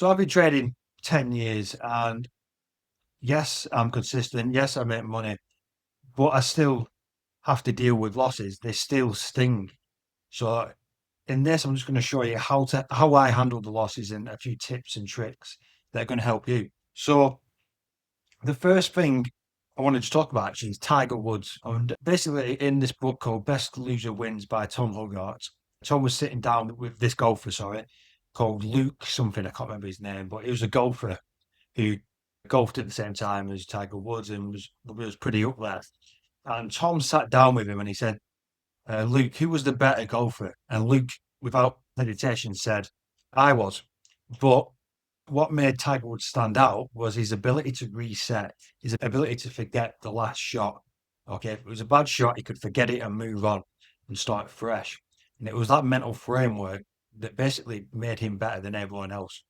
So I've been trading 10 years and yes, I'm consistent. Yes, I make money, but I still have to deal with losses. They still sting. So in this, I'm just going to show you how I handle the losses and a few tips and tricks that are going to help you. So the first thing I wanted to talk about actually is Tiger Woods. And basically in this book called Best Loser Wins by Tom Huggart, Tom was sitting down with this golfer, sorry, called Luke something. I can't remember his name, but he was a golfer who golfed at the same time as Tiger Woods and was pretty up there. And Tom sat down with him and he said, Luke, who was the better golfer? And Luke, without hesitation, said, I was. But what made Tiger Woods stand out was his ability to reset, his ability to forget the last shot. Okay, if it was a bad shot, he could forget it and move on and start fresh. And it was that mental framework that basically made him better than everyone else.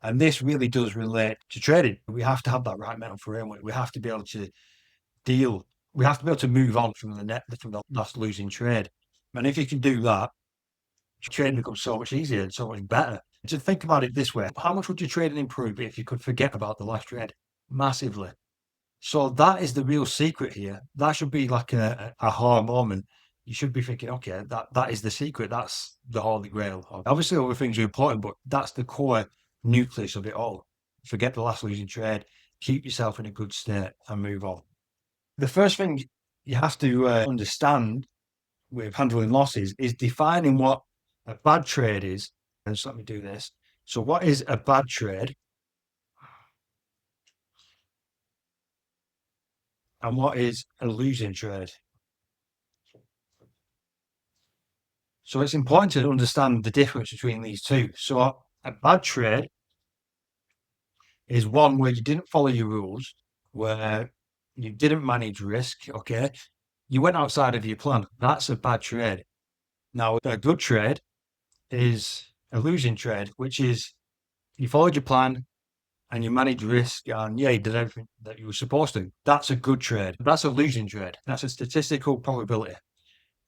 And this really does relate to trading. We have to have that right mental framework. We have to be able to deal. We have to be able to move on from the last losing trade. And if you can do that, trading becomes so much easier and so much better. To think about it this way, how much would your trading improve if you could forget about the last trade? Massively. So that is the real secret here. That should be like a aha moment. You should be thinking, okay, that is the secret. That's the holy grail. Obviously, other things are important, but that's the core nucleus of it all. Forget the last losing trade, keep yourself in a good state and move on. The first thing you have to understand with handling losses is defining what a bad trade is. And so let me do this. So what is a bad trade? And what is a losing trade? So it's important to understand the difference between these two. So a bad trade is one where you didn't follow your rules, where you didn't manage risk, okay? You went outside of your plan. That's a bad trade. Now, a good trade is a losing trade, which is you followed your plan and you managed risk and yeah, you did everything that you were supposed to. That's a good trade. That's a losing trade. That's a statistical probability.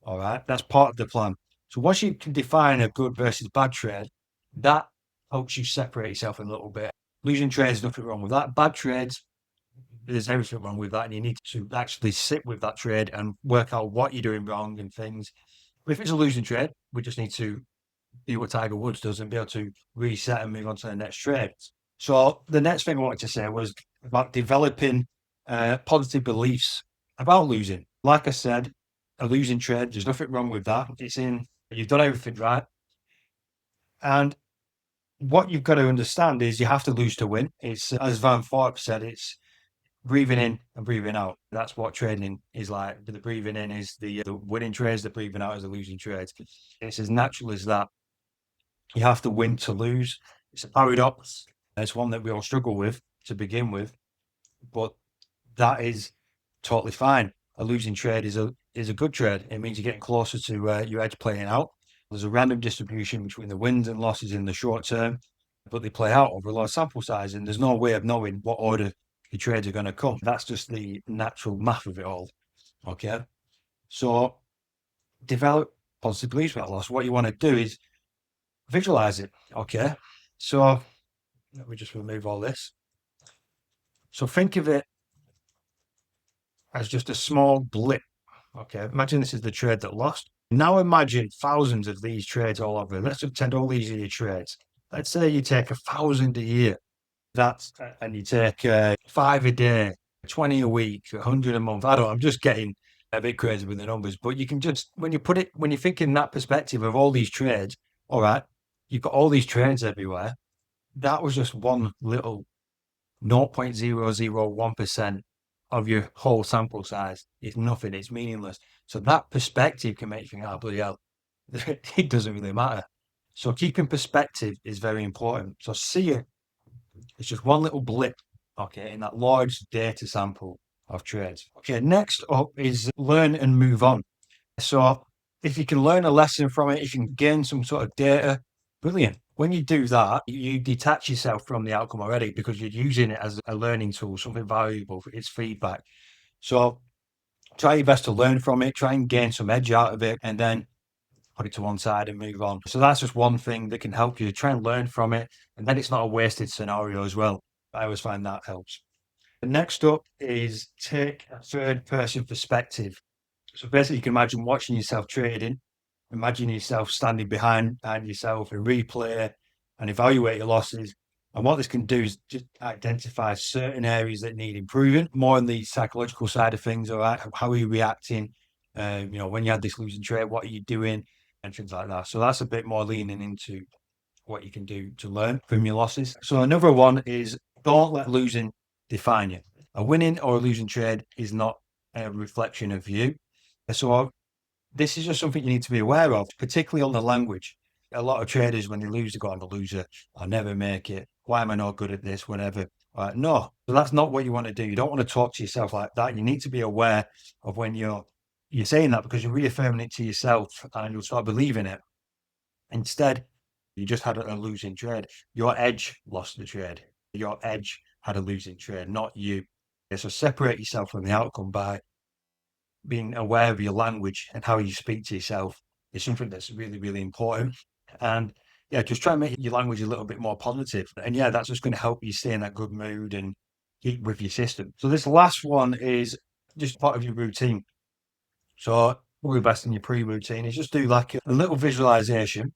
All right. That's part of the plan. So once you can define a good versus bad trade, that helps you separate yourself a little bit. Losing trades, nothing wrong with that. Bad trades, there's everything wrong with that. And you need to actually sit with that trade and work out what you're doing wrong and things. But if it's a losing trade, we just need to do what Tiger Woods does and be able to reset and move on to the next trade. So the next thing I wanted to say was about developing positive beliefs about losing. Like I said, a losing trade, there's nothing wrong with that. You've done everything right. And what you've got to understand is you have to lose to win. It's, as Van Fork said, it's breathing in and breathing out. That's what trading is like. The breathing in is the winning trades, the breathing out is the losing trades. It's as natural as that. You have to win to lose. It's a paradox. It's one that we all struggle with to begin with, but that is totally fine. A losing trade is a good trade. It means you're getting closer to your edge playing out. There's a random distribution between the wins and losses in the short term, but they play out over a large sample size, and there's no way of knowing what order your trades are going to come. That's just the natural math of it all. Okay, so develop positive beliefs about loss. What you want to do is visualize it. Okay, so let me just remove all this. So think of it as just a small blip. Okay, imagine this is the trade that lost. Now imagine thousands of these trades all over. Let's pretend all these are your trades. Let's say you take 1,000 a year. And you take 5 a day, 20 a week, 100 a month. I'm just getting a bit crazy with the numbers, but you can just, when you think in that perspective of all these trades, all right, you've got all these trades everywhere. That was just one little 0.001% of your whole sample size. It's nothing, it's meaningless. So that perspective can make you think, oh, bloody hell, it doesn't really matter. So keeping perspective is very important. So see it, it's just one little blip, okay, in that large data sample of trades. Okay, next up is learn and move on. So if you can learn a lesson from it, if you can gain some sort of data, brilliant. When you do that, you detach yourself from the outcome already because you're using it as a learning tool, something valuable. It's feedback. So try your best to learn from it, try and gain some edge out of it, and then put it to one side and move on. So that's just one thing that can help you try and learn from it. And then it's not a wasted scenario as well. I always find that helps. The next up is take a third person perspective. So basically, you can imagine watching yourself trading, imagine yourself standing behind yourself and replay and evaluate your losses. And what this can do is just identify certain areas that need improving, more on the psychological side of things. All right, how are you reacting? When you had this losing trade, what are you doing, and things like that. So that's a bit more leaning into what you can do to learn from your losses. So another one is don't let losing define you. A winning or a losing trade is not a reflection of you. So this is just something you need to be aware of, particularly on the language. A lot of traders, when they lose, they go, I'm a loser. I'll never make it. Why am I not good at this? Whatever. No, so that's not what you want to do. You don't want to talk to yourself like that. You need to be aware of when you're saying that, because you're reaffirming it to yourself and you'll start believing it. Instead, you just had a losing trade. Your edge lost the trade. Your edge had a losing trade, not you. So separate yourself from the outcome by being aware of your language and how you speak to yourself is something that's really, really important. And yeah, just try and make your language a little bit more positive. And yeah, that's just going to help you stay in that good mood and keep with your system. So this last one is just part of your routine. So probably best in your pre-routine is just do like a little visualization.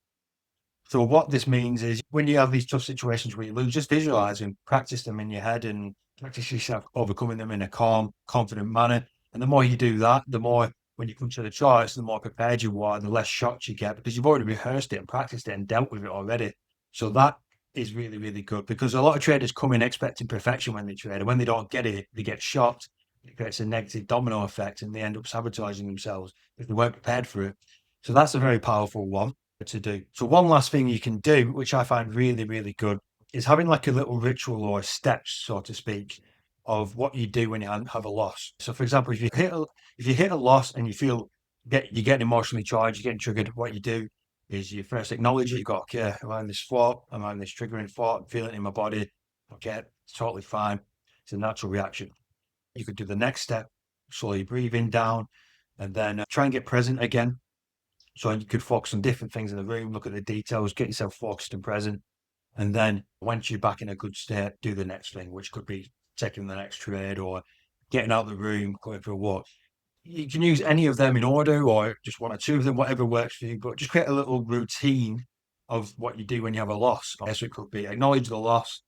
So what this means is when you have these tough situations where you lose, just visualize and practice them in your head and practice yourself overcoming them in a calm, confident manner. And the more you do that, the more when you come to the charts, the more prepared you are, the less shocked you get because you've already rehearsed it and practiced it and dealt with it already. So that is really, really good because a lot of traders come in expecting perfection when they trade. And when they don't get it, they get shocked. It creates a negative domino effect and they end up sabotaging themselves if they weren't prepared for it. So that's a very powerful one to do. So one last thing you can do, which I find really, really good, is having like a little ritual or steps, so to speak, of what you do when you have a loss. So for example, if you hit a loss and you feel you're getting emotionally charged, you're getting triggered, what you do is you first acknowledge it. You go, okay, am I in this thought? Am I in this triggering thought? I'm feeling it in my body. Okay, it's totally fine. It's a natural reaction. You could do the next step, slowly breathing down, and then try and get present again. So you could focus on different things in the room, look at the details, get yourself focused and present. And then once you're back in a good state, do the next thing, which could be taking the next trade or getting out of the room, going for a walk. You can use any of them in order or just one or two of them, whatever works for you, but just create a little routine of what you do when you have a loss. So it could be acknowledge the loss,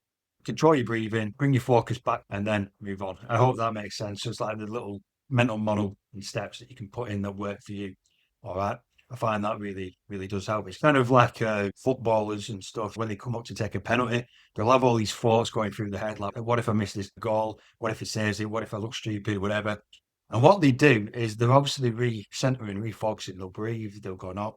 control your breathing, bring your focus back, and then move on. I hope that makes sense. So it's like the little mental model and steps that you can put in that work for you. All right. I find that really, really does help. It's kind of like footballers and stuff when they come up to take a penalty, they'll have all these thoughts going through their head, like, what if I miss this goal? What if it saves it? What if I look stupid? Whatever. And what they do is they're obviously re-centering, refocusing. They'll breathe. They'll go, no,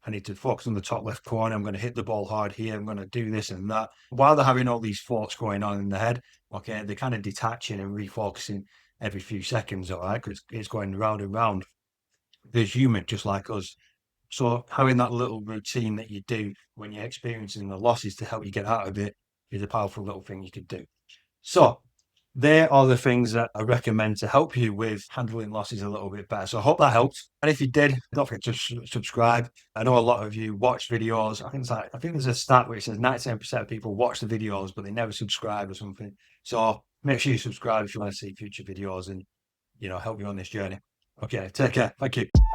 I need to focus on the top left corner. I'm going to hit the ball hard here. I'm going to do this and that. While they're having all these thoughts going on in their head, okay, they're kind of detaching and refocusing every few seconds, all right, because it's going round and round. They're human, just like us. So having that little routine that you do when you're experiencing the losses to help you get out of it is a powerful little thing you could do. So there are the things that I recommend to help you with handling losses a little bit better. So I hope that helped. And if you did, don't forget to subscribe. I know a lot of you watch videos. I think there's a stat where it says 97% of people watch the videos, but they never subscribe or something. So make sure you subscribe if you want to see future videos and help you on this journey. Okay, take care. Thank you.